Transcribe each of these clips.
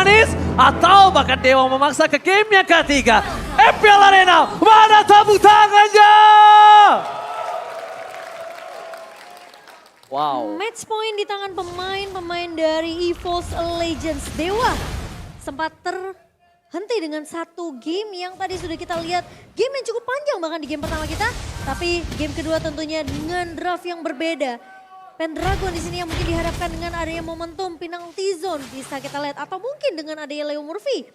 manis atau bahkan Dewa memaksa ke game yang ketiga. FPL Arena, mana tepuk tangannya? Wow. Match point di tangan pemain-pemain dari EVOS Legends. Dewa sempat terhenti dengan satu game yang tadi sudah kita lihat. Game yang cukup panjang bahkan di game pertama kita. Tapi game kedua tentunya dengan draft yang berbeda. Pendragon di sini yang mungkin dihadapkan dengan adanya momentum penalty zone bisa kita lihat, atau mungkin dengan adanya Leo Murphy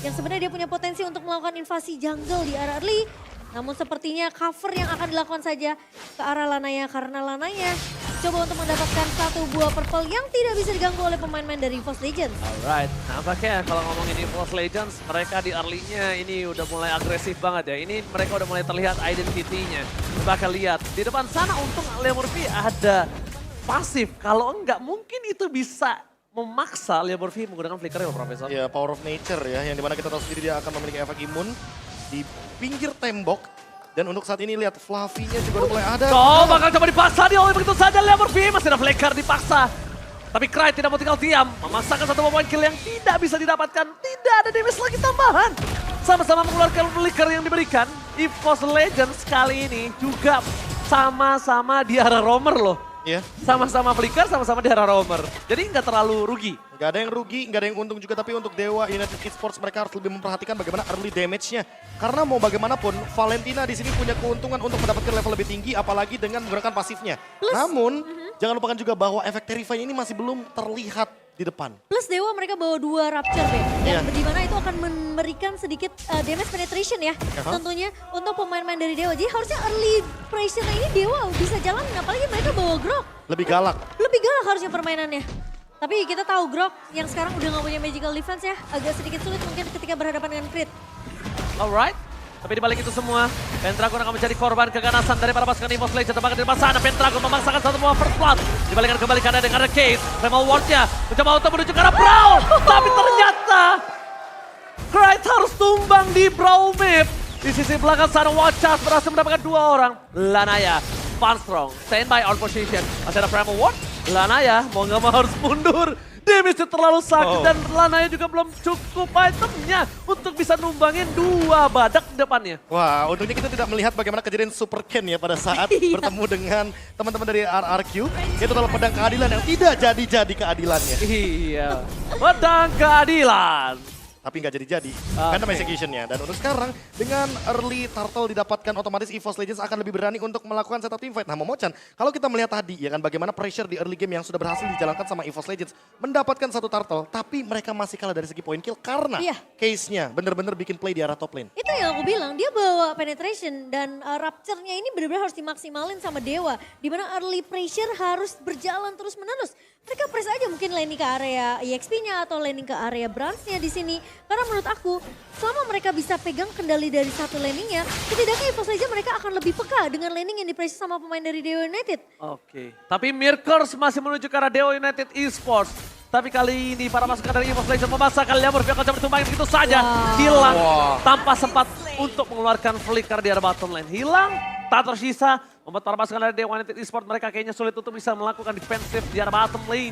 yang sebenarnya dia punya potensi untuk melakukan invasi jungle di arah early. Namun sepertinya cover yang akan dilakukan saja ke arah Lanaya karena Lanaya coba untuk mendapatkan satu buah purple yang tidak bisa diganggu oleh pemain-pemain dari EVOS Legends. Alright, nampaknya kalau ngomongin EVOS Legends, mereka di early-nya ini udah mulai agresif banget ya. Ini mereka udah mulai terlihat identity-nya. Bakal lihat di depan sana untung Leo Murphy ada pasif, kalau enggak mungkin itu bisa memaksa Leo Murphy menggunakan flicker ya Profesor. Ya, power of nature ya, yang dimana kita tahu sendiri dia akan memiliki efek imun di pinggir tembok. Dan untuk saat ini lihat Fluffy-nya juga udah mulai ada. Oh, bakal coba dipaksa dia oleh begitu saja Leo Murphy, masih ada flicker dipaksa. Tapi Cry tidak mau tinggal diam, memaksakan satu point kill yang tidak bisa didapatkan, tidak ada damage lagi tambahan. Sama-sama mengeluarkan flicker yang diberikan, EVOS Legends kali ini juga sama-sama di arah roamer loh. Iya. Sama-sama flicker, sama-sama di arah roamer. Jadi nggak terlalu rugi. Nggak ada yang rugi, nggak ada yang untung juga. Tapi untuk Dewa United Esports mereka harus lebih memperhatikan bagaimana early damage-nya. Karena mau bagaimanapun, Valentina di sini punya keuntungan untuk mendapatkan level lebih tinggi, apalagi dengan menggunakan pasifnya. Namun, jangan lupakan juga bahwa efek Terrify ini masih belum terlihat di depan. Plus Dewa mereka bawa 2 Rapture Ben. Iya. Dan dimana itu akan memberikan sedikit damage penetration ya. Tentunya untuk pemain-pemain dari Dewa. Jadi harusnya early pressure ini Dewa bisa jalan, apalagi mereka bawa Grok. Lebih galak. Lebih galak harusnya permainannya. Tapi kita tahu Grok yang sekarang udah gak punya magical defense ya. Agak sedikit sulit mungkin ketika berhadapan dengan crit. Alright. Tapi dibalik itu semua, Pendragon akan menjadi korban keganasan dari para pasukan EVOS Legends. Bahkan di depan sana, Pendragon memaksakan satu buah first blood. Dibalikan kembali karena dengan ada Case. Primal Ward-nya mencoba untuk menuju ke arah Brawl. Tapi ternyata Cry harus tumbang di Brawl map. Di sisi belakang sana, Watchas berhasil mendapatkan 2 orang. Lanaya, Funstrong, standby on position. Masih ada Primal Ward. Lanaya mau nggak mau harus mundur. Damage terlalu sakit dan Lanaya juga belum cukup itemnya untuk bisa numbangin 2 badak di depannya. Wah, untungnya kita tidak melihat bagaimana kejadian Super Ken ya pada saat bertemu dengan teman-teman dari RRQ. Itu adalah pedang keadilan yang tidak jadi-jadi keadilannya. Iya, pedang keadilan. Tapi nggak jadi-jadi, Phantom Execution-nya. Dan untuk sekarang, dengan early turtle didapatkan, otomatis EVOS Legends akan lebih berani untuk melakukan setup teamfight. Nah, Momochan, kalau kita melihat tadi, ya kan bagaimana pressure di early game yang sudah berhasil dijalankan sama EVOS Legends, mendapatkan satu turtle, tapi mereka masih kalah dari segi point kill karena case-nya bener-bener bikin play di arah top lane. Itu yang aku bilang, dia bawa penetration dan rapture-nya ini benar-benar harus dimaksimalin sama Dewa. Dimana early pressure harus berjalan terus-menerus. Mereka press aja mungkin landing ke area EXP-nya atau landing ke area Browns-nya di sini. Karena menurut aku, selama mereka bisa pegang kendali dari satu landing-nya, setidaknya EVOS Legends mereka akan lebih peka dengan landing yang dipress sama pemain dari Dewa United. Oke, tapi Mirkers masih menuju ke arah Dewa United Esports. Tapi kali ini para pasukan dari EVOS Legends memaksakan Leo Murphy akan coba ditumbangin begitu saja. Hilang tanpa sempat untuk mengeluarkan flicker di arah bottom lane. Hilang, tak tersisa. Membuat para pasukan dari Dewa United Esports mereka kayaknya sulit untuk bisa melakukan defensif di arah bottom lane.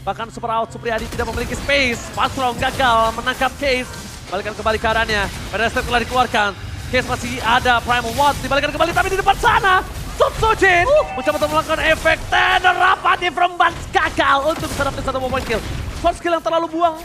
Bahkan Super Out Supriyadi tidak memiliki space. Pastrong gagal menangkap Case. Balikan kembali keadaannya. Pada step telah dikeluarkan. Case masih ada Primal Watts. Dibalikan kembali tapi di depan sana. Sutsujin mencoba untuk melakukan efek tender rapat di Frembans gagal untuk bisa dapat satu point kill. Short skill yang terlalu buang.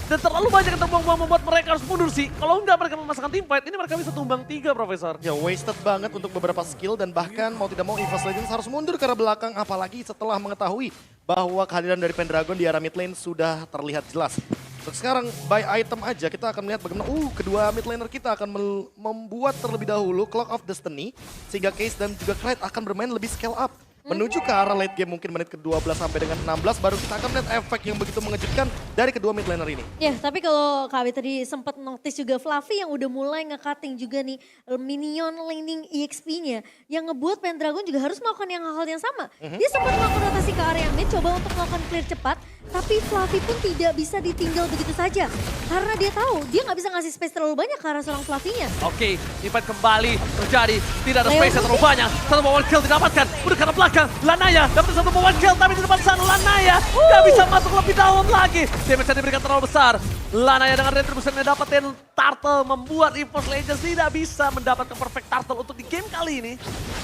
Dan terlalu banyak yang terbuang-buang membuat mereka harus mundur sih. Kalau enggak mereka memasakkan team fight, ini mereka bisa tumbang 3 Profesor. Ya wasted banget untuk beberapa skill dan bahkan mau tidak mau EVOS Legends harus mundur ke arah belakang. Apalagi setelah mengetahui bahwa kehadiran dari Pendragon di arah mid lane sudah terlihat jelas. Untuk sekarang by item aja kita akan melihat bagaimana kedua mid laner kita akan membuat terlebih dahulu Clock of Destiny. Sehingga Case dan juga Clyde akan bermain lebih scale up. Menuju ke arah late game mungkin menit ke-12 sampai dengan 16 baru kita akan melihat efek yang begitu mengejutkan dari kedua mid laner ini. Ya, tapi kalau KW tadi sempat notice juga Fluffy yang udah mulai nge-cutting juga nih minion laning EXP-nya. Yang ngebuat Pendragon juga harus melakukan hal yang sama. Dia sempat melakukan rotasi ke area mid, coba untuk melakukan clear cepat. Tapi Fluffy pun tidak bisa ditinggal begitu saja. Karena dia tahu, dia nggak bisa ngasih space terlalu banyak ke arah seorang Fluffy-nya. Oke, event kembali terjadi. Tidak ada space yang terlalu banyak. Satu momen kill didapatkan. Udah ke arah belakang. belakang. Lanaya dapat satu point kill, tapi di depan sana Lanaya nggak bisa masuk lebih dalam lagi. Damage yang diberikan terlalu besar. Lanaya dengan retribution yang dapetin turtle membuat EVOS Legends tidak bisa mendapatkan perfect turtle untuk di game kali ini.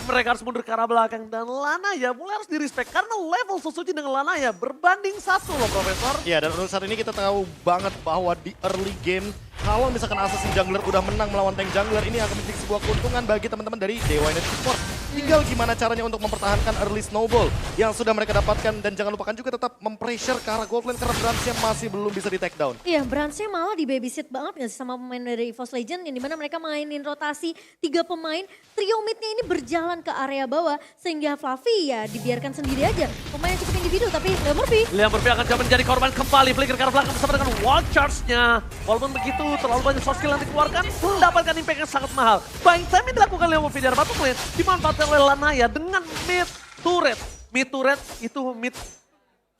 Mereka harus mundur ke arah belakang dan Lanaya mulai harus di-respect karena level Sosuji dengan Lanaya berbanding 1 loh Profesor. Ya, dan untuk saat ini kita tahu banget bahwa di early game kalau misalkan Assassin Jungler udah menang melawan tank jungler, ini akan menjadi sebuah keuntungan bagi teman-teman dari Dewa United Esports. Tinggal gimana caranya untuk mempertahankan early snowball yang sudah mereka dapatkan. Dan jangan lupakan juga tetap mempressure ke arah gold lane karena Brands-nya masih belum bisa di take down. Iya, Brands-nya malah di babysit banget gak sih sama pemain dari EVOS Legends, yang dimana mereka mainin rotasi 3 pemain. Trio mid-nya ini berjalan ke area bawah sehingga Fluffy ya dibiarkan sendiri aja. Pemain yang cukup individu tapi Leo Murphy. Leo Murphy akan coba menjadi korban kembali. Flicker ke arah belakang bersama dengan wall charge-nya. Walaupun begitu terlalu banyak soft skill yang dikeluarkan mendapatkan impact yang sangat mahal. Buying time yang dilakukan Leo Murphy di arah bottom lane dimanfaatkan oleh Lanaya dengan mid turret. Mid turret itu mid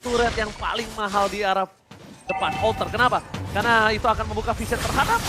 turret yang paling mahal di arah depan altar. Kenapa? Karena itu akan membuka vision terhadap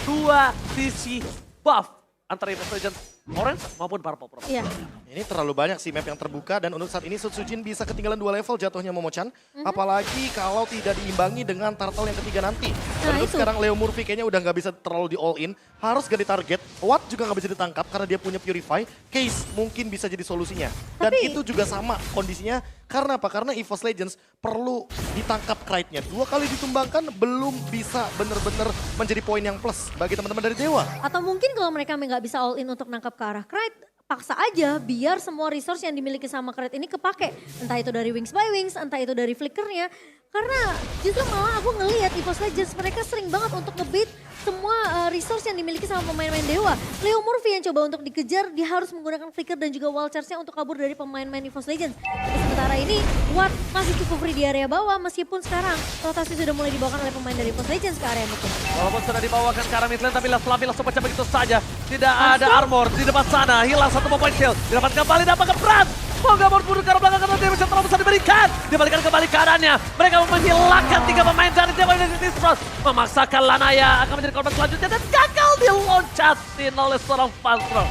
dua sisi buff antara EVOS Legends Orange maupun Purple Pro. Iya. Ini terlalu banyak sih map yang terbuka dan untuk saat ini Sutsujin bisa ketinggalan 2 level jatuhnya Momochan. Apalagi kalau tidak diimbangi dengan turtle yang ketiga nanti. Dan untuk itu. sekarang Leo Murphy kayaknya udah nggak bisa terlalu di all in. Harus ganti target. Watt juga nggak bisa ditangkap karena dia punya Purify. Case mungkin bisa jadi solusinya. Dan Tapi- itu juga sama kondisinya. Karena apa? Karena EVOS Legends perlu ditangkap Krite-nya. 2 kali ditumbangkan belum bisa bener-bener menjadi poin yang plus bagi teman-teman dari Dewa. Atau mungkin kalau mereka nggak bisa all in untuk nangkap ke arah Krite, paksa aja biar semua resource yang dimiliki sama Krite ini kepake. Entah itu dari Wings by Wings, entah itu dari flickernya. Karena justru malah aku ngelihat EVOS Legends mereka sering banget untuk ngebait semua resource yang dimiliki sama pemain-pemain Dewa. Leo Murphy yang coba untuk dikejar, dia harus menggunakan flicker dan juga wall charge-nya untuk kabur dari pemain-pemain EVOS Legends. Tapi sementara ini Watt masih cukup free di area bawah meskipun sekarang rotasi sudah mulai dibawakan oleh pemain dari EVOS Legends ke area mid. Walaupun sudah dibawakan ke arah mid lane tapi Fluffy langsung pecah begitu saja. Tidak ada armor di depan sana. Hilang satu point kill. Didapat kembali dapat ke Brand. Mau nggak mau mundur ke arah belakang karena dia bisa terlalu besar diberikan. Dibalikan kembali keadaannya. Mereka menghilangkan 3 pemain dari Dewa United Esports. Memaksakan Lanaya akan menjadi korban selanjutnya dan gagal diloncatin oleh seorang Pantro.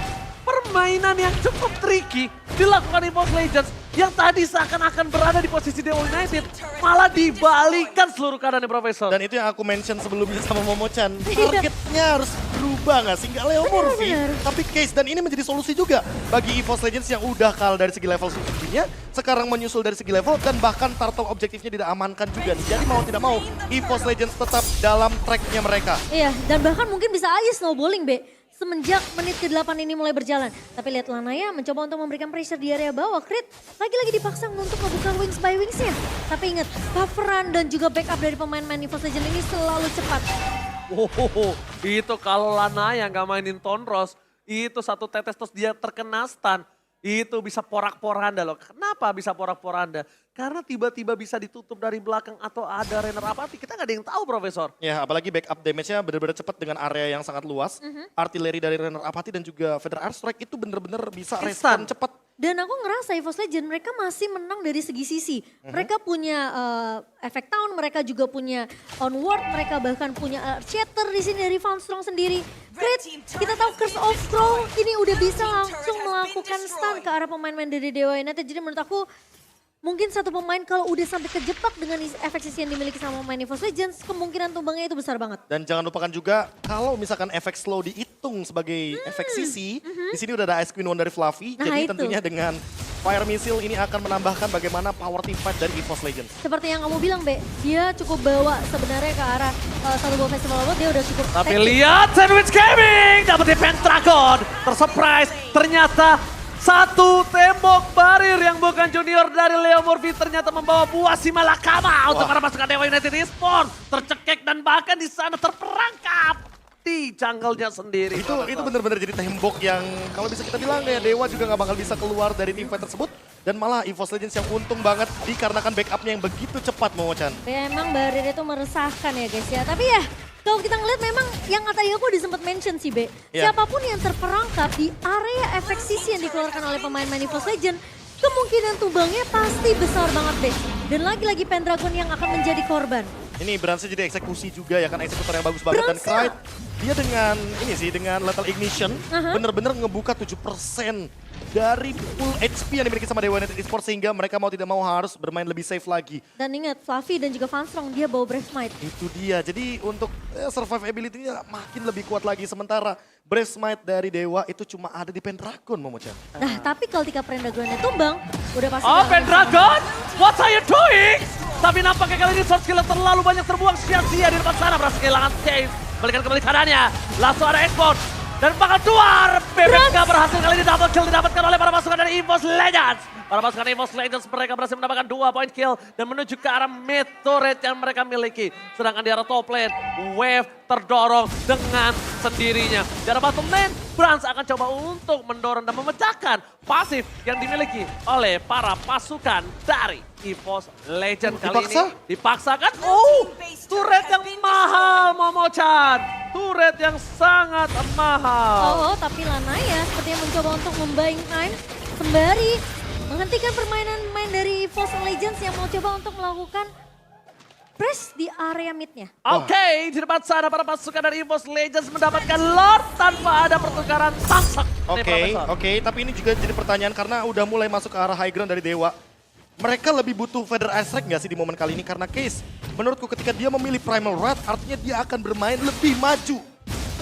Permainan yang cukup tricky dilakukan EVOS Legends yang tadi seakan-akan berada di posisi Dewa United malah dibalikan seluruh keadaannya Profesor. Dan itu yang aku mention sebelumnya sama Momochan. Targetnya harus berubah nggak sih? Nggak Leo Murphy, tapi Case. Dan ini menjadi solusi juga bagi EVOS Legends yang udah kalah dari segi level substitusinya. Sekarang menyusul dari segi level dan bahkan turtle objektifnya tidak amankan juga nih. Jadi mau tidak mau EVOS Legends tetap dalam tracknya mereka. Iya, dan bahkan mungkin bisa aja snowballing, Be. Semenjak menit ke-8 ini mulai berjalan. Tapi lihat Lanaya mencoba untuk memberikan pressure di area bawah. Crit lagi-lagi dipaksa untuk membuka Wings by Wings-nya. Tapi ingat, coveran dan juga backup dari pemain-pemain EVOS Legends ini selalu cepat. Itu kalau Lanaya nggak mainin Tonros, itu satu tetes terus dia terkena stun. Itu bisa porak-poranda loh. Kenapa bisa porak-poranda? Karena tiba-tiba bisa ditutup dari belakang atau ada Renner Apathy. Kita nggak ada yang tahu, Profesor. Ya, apalagi backup damage-nya benar-benar cepat dengan area yang sangat luas. Artileri dari Renner Apathy dan juga Feather Airstrike itu benar-benar bisa respon cepat. Dan aku ngerasa EVOS Legends mereka masih menang dari segi sisi. Mereka punya efek town, mereka juga punya onward, mereka bahkan punya shatter di sini dari Foundstrong sendiri. Crit, kita tahu Curse of Crow ini udah bisa langsung melakukan stun ke arah pemain-pemain dari Dewa United. Jadi menurut aku mungkin satu pemain kalau udah sampai kejebak dengan efek sisi yang dimiliki sama pemain EVOS Legends, kemungkinan tumbangnya itu besar banget. Dan jangan lupakan juga kalau misalkan efek slow dihitung sebagai efek sisi, di sini udah ada Ice Queen One dari Fluffy. Nah, jadi itu. tentunya dengan Fire Missile ini akan menambahkan bagaimana power team fight dari EVOS Legends. Seperti yang kamu bilang, Be, dia cukup bawa sebenarnya ke arah satu buah festival award, dia udah cukup Tapi teknik. lihat Sandwich Gaming dapat di Pentagon. Tersurprise ternyata satu tembok barir yang bukan junior dari Leo Murphy ternyata membawa buah si malakama untuk para pasukan Dewa United Esports. Tercekek dan bahkan di sana terperangkap di jungle-nya sendiri. Itu benar-benar jadi tembok yang kalau bisa kita bilang ya Dewa juga nggak bakal bisa keluar dari tim fight tersebut. Dan malah EVOS Legends yang untung banget dikarenakan backupnya yang begitu cepat Momochan. Memang barir itu meresahkan ya guys ya. Tapi ya kalau kita ngeliat memang yang tadi aku udah sempat mention sih Be. Ya. Siapapun yang terperangkap di area efek sisi yang dikeluarkan oleh pemain-pemain EVOS Legends, kemungkinan tumbangnya pasti besar banget Be. Dan lagi-lagi Pendragon yang akan menjadi korban. Ini Bransnya jadi eksekusi juga ya kan, eksekutor yang bagus banget. Dan Bransnya? Krite, dia dengan ini sih, dengan Lethal Ignition, bener-bener ngebuka 7% dari full HP yang dimiliki sama Dewa United Esports, sehingga mereka mau tidak mau harus bermain lebih safe lagi. Dan ingat, Fluffy dan juga Fanstrong dia bawa Brave Smite. Itu dia, jadi untuk survivability-nya makin lebih kuat lagi. Sementara Brave Smite dari Dewa itu cuma ada di Pendragon, Momo-chan. Nah, tapi ketika Pendragonnya tumbang, udah pasti... Oh, kalah Pendragon, what are you doing? Tapi nampaknya kali ini short skill terlalu banyak terbuang sia-sia di depan sana. Berhasil kehilangan Cave, balikan kembali keadaannya. Langsung ada export. Dan bakal keluar. BBK berhasil kali ini double kill didapatkan oleh para pasukan dari EVOS Legends. Para pasukan EVOS Legends mereka berhasil mendapatkan 2 point kill dan menuju ke arah mid turret yang mereka miliki. Sedangkan di arah top lane, Wave terdorong dengan sendirinya. Di arah bottom lane, Brans akan coba untuk mendorong dan memecahkan pasif yang dimiliki oleh para pasukan dari EVOS Legends kali Dipaksa? ini. Dipaksakan? Oh, turret yang mahal, Momo-chan. Turret yang sangat mahal. Oh, tapi Lanaya sepertinya mencoba untuk membuying time sembari menghentikan permainan main dari EVOS Legends yang mau coba untuk melakukan press di area midnya. Oke, di depan sana para pasukan dari EVOS Legends mendapatkan Lord tanpa ada pertukaran samsak. Oke, tapi ini juga jadi pertanyaan karena udah mulai masuk ke arah high ground dari Dewa. Mereka lebih butuh Feather Airstrike nggak sih di momen kali ini? Karena Case, menurutku ketika dia memilih Primal Wrath, artinya dia akan bermain lebih maju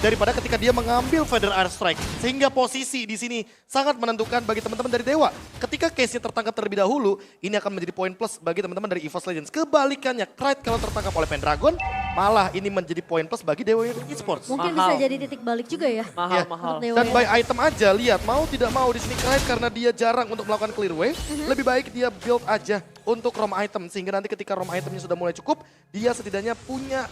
daripada ketika dia mengambil Feather Airstrike. Sehingga posisi di sini sangat menentukan bagi teman-teman dari Dewa. Ketika Case-nya tertangkap terlebih dahulu, ini akan menjadi poin plus bagi teman-teman dari EVOS Legends. Kebalikannya, Krite kalau tertangkap oleh Pendragon, malah ini menjadi poin plus bagi Dewa United Esports. Mungkin Mahal. bisa jadi titik balik juga ya. Mahal, Ya. mahal. Untuk Dewa Dan ya. by item aja, lihat mau tidak mau di sini Krite karena dia jarang untuk melakukan clear wave, lebih baik dia build aja untuk roam item. Sehingga nanti ketika roam itemnya sudah mulai cukup, dia setidaknya punya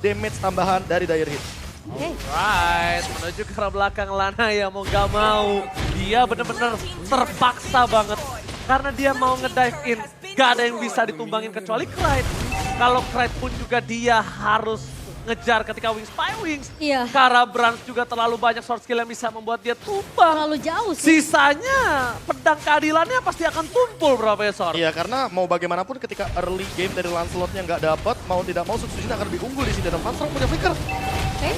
damage tambahan dari Dire Hit. Oke. Right, menuju ke arah belakang Lana ya mau gak mau. Dia bener-bener terpaksa banget. Karena dia mau ngedive in, gak ada yang bisa ditumbangin kecuali Krite. Kalau Krite pun juga dia harus ngejar ketika Wings by Wings. Iya. Karena Brans juga terlalu banyak short skill yang bisa membuat dia tumbang. Terlalu jauh sih. Sisanya pedang keadilannya pasti akan tumpul Profesor. Iya, karena mau bagaimanapun ketika early game dari Lancelotnya nggak dapat, mau tidak mau Substitution akan lebih unggul di sini. Dan Fanstrong punya flicker.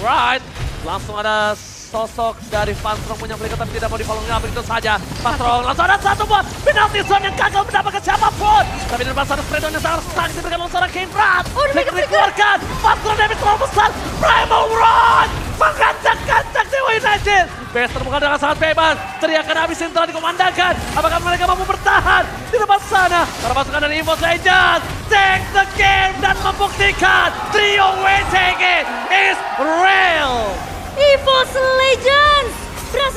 Right, langsung ada sosok dari Fanstrong punya flicker tapi tidak mau di-follow up itu saja. Fanstrong langsung ada satu buat penalty zone yang gagal mendapatkan siapapun. Tapi di depan sana Spreadon yang sangat stuck diberikan oleh seorang Kane Brad. Flicker dikeluarkan, Fanstrong damage terlalu besar. Primal Rod mengacak-acak Dewa United. Best terbuka dengan sangat bebas. Teriakan habisin telah dikomandangkan. Apakah mereka mampu bertahan di depan sana? Para pasukan dari EVOS Legends take the game dan membuktikan trio WTG is real. EVOS Legends